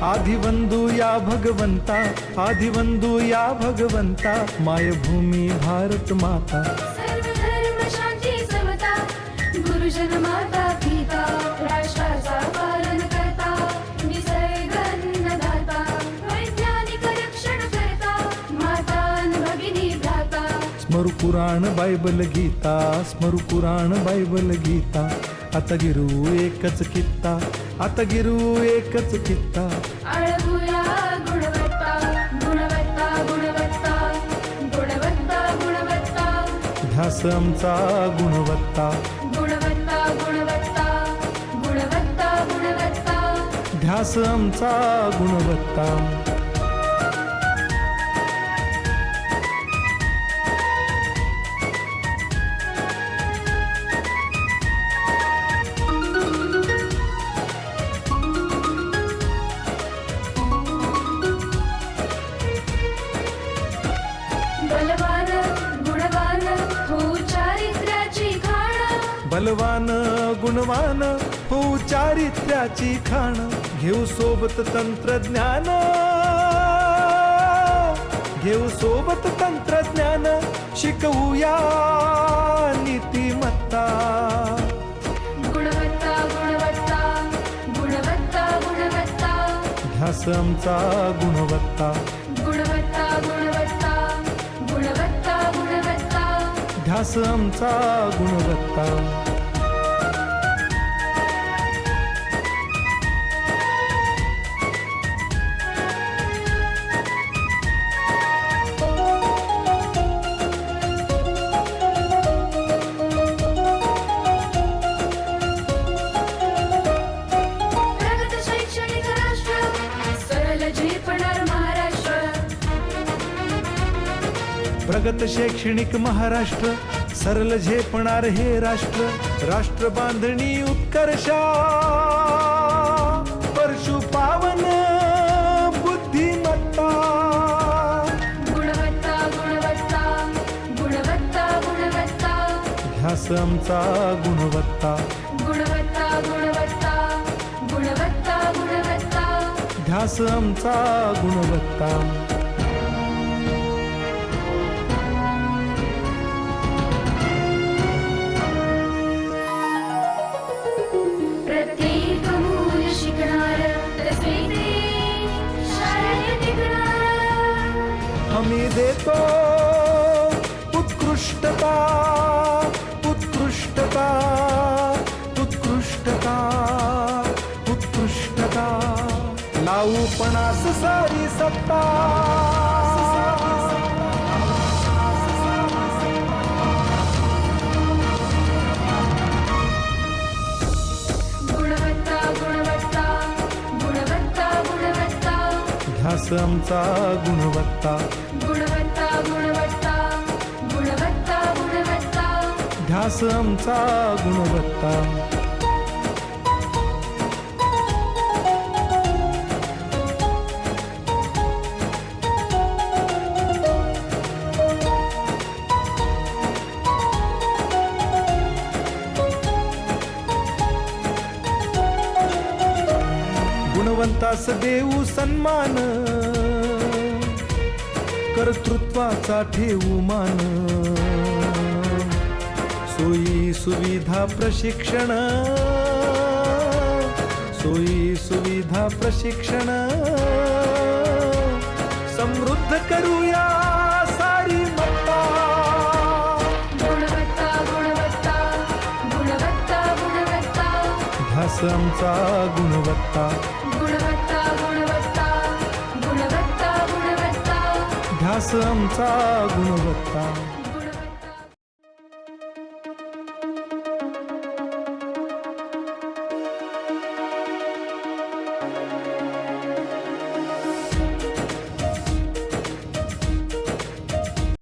आदिवंदू या भगवंता, आदिवंदू या भगवंता, मायभूमी भारत माता. सर्व धर्म शांती समता, गुरुजन माता पिता, राष्ट्राचा पालन करता, निसर्ग अन्नदाता, वैज्ञानिक रक्षण करता, माता अन भगिनी भ्राता. स्मरू पुराण बायबल गीता, स्मरू पुराण बायबल गीता. आता गिरू एकच कित्ता, आता गिरू एकच कित्ता. आळगुया गुणवत्ता, गुणवत्ता, गुणवत्ता, गुणवत्ता, गुणवत्ता. ध्यास आमचा गुणवत्ता, गुणवत्ता, गुणवत्ता, गुणवत्ता, गुणवत्ता. ध्यास आमचा गुणवत्ता. बलवान गुणवान हो चारित्र्याची खाण. बलवान गुणवान हो चारित्र्याची खाण. घेऊ सोबत तंत्रज्ञान, घेऊ सोबत तंत्रज्ञान. शिकवूया नीतिमत्ता. गुणवत्ता, गुणवत्ता, गुणवत्ता, गुणवत्ता. ध्यास आमचा गुणवत्ता, गुणवत्ता, गुणवत्ता, गुणवत्ता, गुणवत्ता. ध्यास आमचा गुणवत्ता. प्रगत शैक्षणिक राष्ट्र, सरल झेपणार महाराष्ट्र. प्रगत शैक्षणिक महाराष्ट्र, सरल झेपणार हे राष्ट्र. राष्ट्र बांधणी उत्कर्षा, परशु पावन बुद्धिमत्ता. गुणवत्ता, गुणवत्ता, गुणवत्ता, गुणवत्ता. ध्यास आमचा गुणवत्ता, गुणवत्ता, गुणवत्ता, गुणवत्ता, गुणवत्ता. ध्यास आमचा गुणवत्ता. प्रत्येक मूल शिकणार, तसे ते शाळेत टिकणार. आम्ही देतो उत्कृष्टता, उत्कृष्टता, उत्कृष्टता, उत्कृष्टता. लावू पणास सारी सत्ता. गुणवत्ता, गुणवत्ता, गुणवत्ता, गुणवत्ता. ध्यास आमचा गुणवत्ता, गुणवत्ता, गुणवत्ता, गुणवत्ता, गुणवत्ता. ध्यास आमचा गुणवत्ता. गुणवंतास देऊ सन्मान, कर्तृत्वाचा ठेवू मान. सोयी सुविधा प्रशिक्षण, सोयी सुविधा प्रशिक्षण. समृद्ध करूया सारी मत्ता. गुणवत्ता, गुणवत्ता, गुणवत्ता, गुणवत्ता. ध्यास आमचा गुणवत्ता, गुणवत्ता, गुणवत्ता, गुणवत्ता, गुणवत्ता. ध्यास आमचा गुणवत्ता.